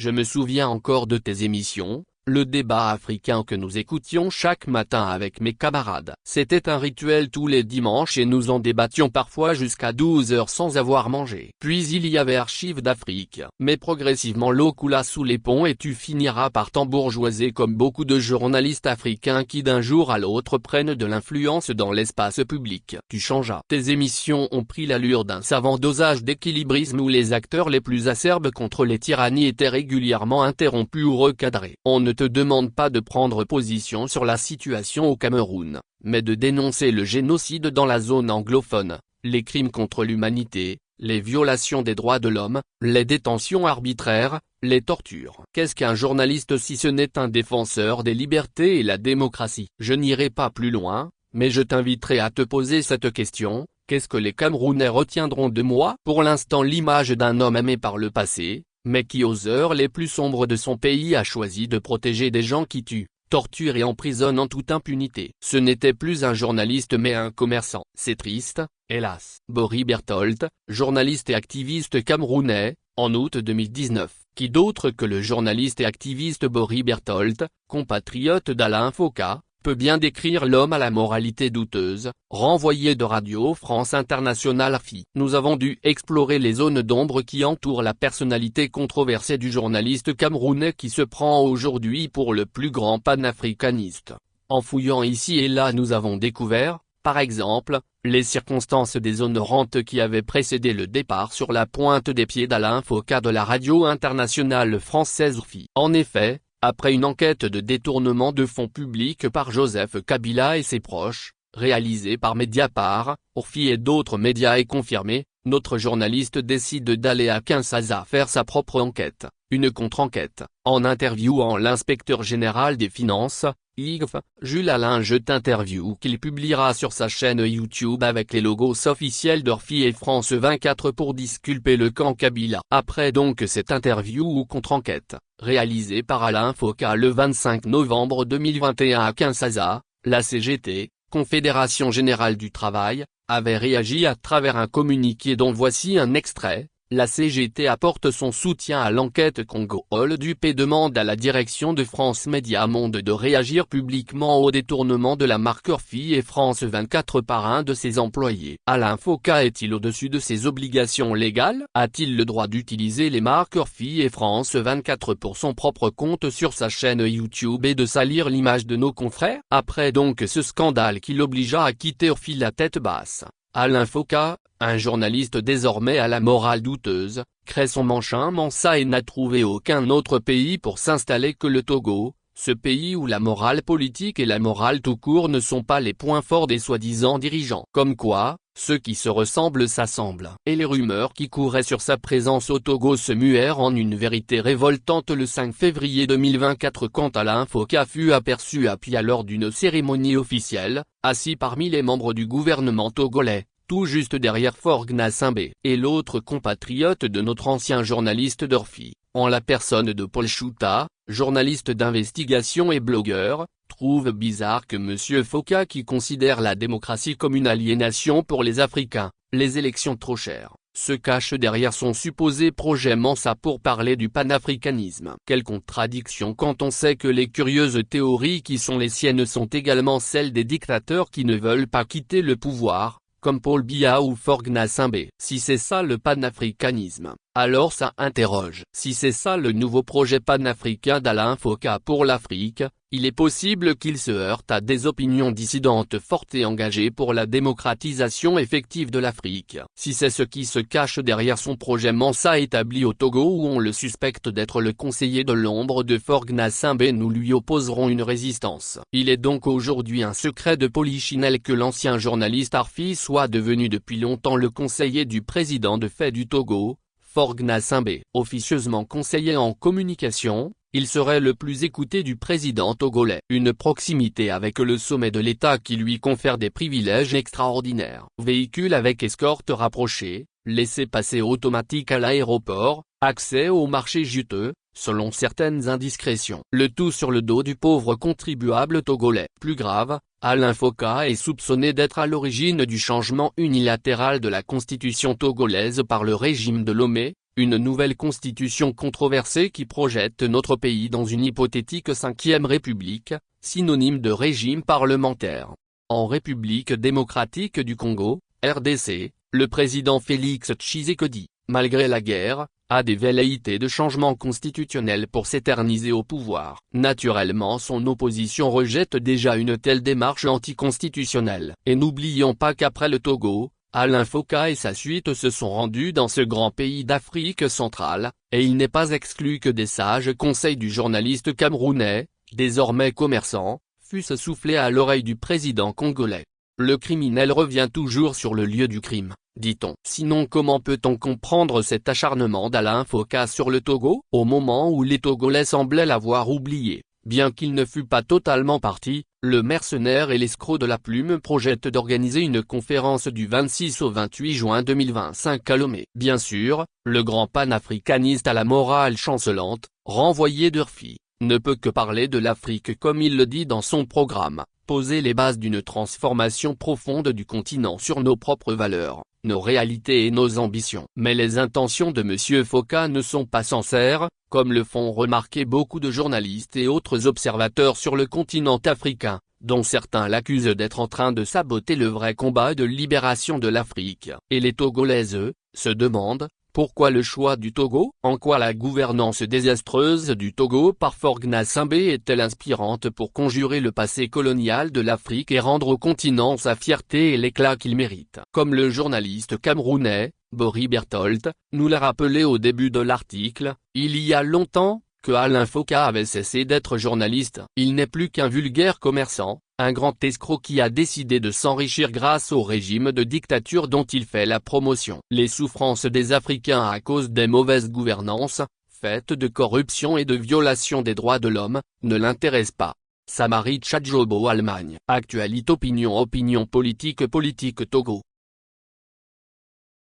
Je me souviens encore de tes émissions, le débat africain que nous écoutions chaque matin avec mes camarades. C'était un rituel tous les dimanches et nous en débattions parfois jusqu'à 12 heures sans avoir mangé. Puis il y avait Archives d'Afrique. Mais progressivement l'eau coula sous les ponts et tu finiras par t'embourgeoiser comme beaucoup de journalistes africains qui d'un jour à l'autre prennent de l'influence dans l'espace public. Tu changeas. Tes émissions ont pris l'allure d'un savant dosage d'équilibrisme où les acteurs les plus acerbes contre les tyrannies étaient régulièrement interrompus ou recadrés. On ne te demande pas de prendre position sur la situation au Cameroun, mais de dénoncer le génocide dans la zone anglophone, les crimes contre l'humanité, les violations des droits de l'homme, les détentions arbitraires, les tortures. Qu'est-ce qu'un journaliste si ce n'est un défenseur des libertés et la démocratie? Je n'irai pas plus loin, mais je t'inviterai à te poser cette question: qu'est-ce que les Camerounais retiendront de moi? Pour l'instant l'image d'un homme aimé par le passé, mais qui aux heures les plus sombres de son pays a choisi de protéger des gens qui tuent, torturent et emprisonnent en toute impunité. Ce n'était plus un journaliste mais un commerçant. C'est triste, hélas. Bory Bertholdt, journaliste et activiste camerounais, en août 2019. Qui d'autre que le journaliste et activiste Bory Bertholdt, compatriote d'Alain Foka, peut bien décrire l'homme à la moralité douteuse, renvoyé de Radio France Internationale RFI. Nous avons dû explorer les zones d'ombre qui entourent la personnalité controversée du journaliste camerounais qui se prend aujourd'hui pour le plus grand panafricaniste. En fouillant ici et là nous avons découvert, par exemple, les circonstances déshonorantes qui avaient précédé le départ sur la pointe des pieds d'Alain Foka de la Radio Internationale Française RFI. En effet, après une enquête de détournement de fonds publics par Joseph Kabila et ses proches, réalisée par Mediapart, RFI et d'autres médias et confirmée, notre journaliste décide d'aller à Kinshasa faire sa propre enquête, une contre-enquête. En interviewant l'inspecteur général des finances, IGF, Jules Alain Jeute interview qu'il publiera sur sa chaîne YouTube avec les logos officiels d'RFI et France 24 pour disculper le camp Kabila. Après donc cette interview ou contre-enquête, réalisée par Alain Foka le 25 novembre 2021 à Kinshasa, la CGT, Confédération Générale du Travail, avait réagi à travers un communiqué dont voici un extrait. La CGT apporte son soutien à l'enquête Congo-Hall Dupé et demande à la direction de France Média Monde de réagir publiquement au détournement de la marque RFI et France 24 par un de ses employés. Alain Foka est-il au-dessus de ses obligations légales? A-t-il le droit d'utiliser les marques RFI et France 24 pour son propre compte sur sa chaîne YouTube et de salir l'image de nos confrères? Après donc ce scandale qui l'obligea à quitter RFI la tête basse, Alain Foka, un journaliste désormais à la morale douteuse, crée son Mansa et n'a trouvé aucun autre pays pour s'installer que le Togo, ce pays où la morale politique et la morale tout court ne sont pas les points forts des soi-disant dirigeants. Comme quoi, ceux qui se ressemblent s'assemblent. Et les rumeurs qui couraient sur sa présence au Togo se muèrent en une vérité révoltante le 5 février 2024 quand Alain Foka fut aperçu à Pia lors d'une cérémonie officielle, assis parmi les membres du gouvernement togolais, tout juste derrière Faure Gnassingbé. Et l'autre compatriote de notre ancien journaliste d'RFI, en la personne de Paul Chouta, journaliste d'investigation et blogueur, trouve bizarre que M. Foka qui considère la démocratie comme une aliénation pour les Africains, les élections trop chères, se cache derrière son supposé projet Mansa pour parler du panafricanisme. Quelle contradiction quand on sait que les curieuses théories qui sont les siennes sont également celles des dictateurs qui ne veulent pas quitter le pouvoir, comme Paul Biya ou Faure Gnassingbé. Si c'est ça le panafricanisme, alors ça interroge. Si c'est ça le nouveau projet panafricain d'Alain Foka pour l'Afrique, il est possible qu'il se heurte à des opinions dissidentes fortes et engagées pour la démocratisation effective de l'Afrique. Si c'est ce qui se cache derrière son projet Mansa établi au Togo où on le suspecte d'être le conseiller de l'ombre de Faure Gnassingbé, nous lui opposerons une résistance. Il est donc aujourd'hui un secret de polichinelle que l'ancien journaliste RFI soit devenu depuis longtemps le conseiller du président de fait du Togo, Faure Gnassingbé. Officieusement conseiller en communication, il serait le plus écouté du président togolais. Une proximité avec le sommet de l'État qui lui confère des privilèges extraordinaires. Véhicule avec escorte rapprochée, laissez-passer automatique à l'aéroport, accès au marché juteux, selon certaines indiscrétions. Le tout sur le dos du pauvre contribuable togolais. Plus grave, Alain Foka est soupçonné d'être à l'origine du changement unilatéral de la constitution togolaise par le régime de Lomé, une nouvelle constitution controversée qui projette notre pays dans une hypothétique 5e république, synonyme de régime parlementaire. En République démocratique du Congo, RDC, le président Félix Tshisekedi, malgré la guerre, a des velléités de changement constitutionnel pour s'éterniser au pouvoir. Naturellement, son opposition rejette déjà une telle démarche anticonstitutionnelle. Et n'oublions pas qu'après le Togo, Alain Foka et sa suite se sont rendus dans ce grand pays d'Afrique centrale, et il n'est pas exclu que des sages conseils du journaliste camerounais, désormais commerçant, fussent soufflés à l'oreille du président congolais. Le criminel revient toujours sur le lieu du crime, dit-on. Sinon, comment peut-on comprendre cet acharnement d'Alain Foka sur le Togo, au moment où les Togolais semblaient l'avoir oublié? Bien qu'il ne fût pas totalement parti, le mercenaire et l'escroc de la plume projette d'organiser une conférence du 26 au 28 juin 2025 à Lomé. Bien sûr, le grand panafricaniste à la morale chancelante, renvoyé d'Urfi, ne peut que parler de l'Afrique comme il le dit dans son programme, poser les bases d'une transformation profonde du continent sur nos propres valeurs, nos réalités et nos ambitions. Mais les intentions de M. Foka ne sont pas sincères, comme le font remarquer beaucoup de journalistes et autres observateurs sur le continent africain, dont certains l'accusent d'être en train de saboter le vrai combat de libération de l'Afrique. Et les Togolais, eux, se demandent, pourquoi le choix du Togo? En quoi la gouvernance désastreuse du Togo par Faure Gnassingbé est-elle inspirante pour conjurer le passé colonial de l'Afrique et rendre au continent sa fierté et l'éclat qu'il mérite? Comme le journaliste camerounais, Bory Berthold, nous l'a rappelé au début de l'article, il y a longtemps, que Alain Foka avait cessé d'être journaliste. Il n'est plus qu'un vulgaire commerçant, un grand escroc qui a décidé de s'enrichir grâce au régime de dictature dont il fait la promotion. Les souffrances des Africains à cause des mauvaises gouvernances, faites de corruption et de violation des droits de l'homme, ne l'intéressent pas. Samari Tchadjobo Allemagne. Actualité Opinion politique Togo.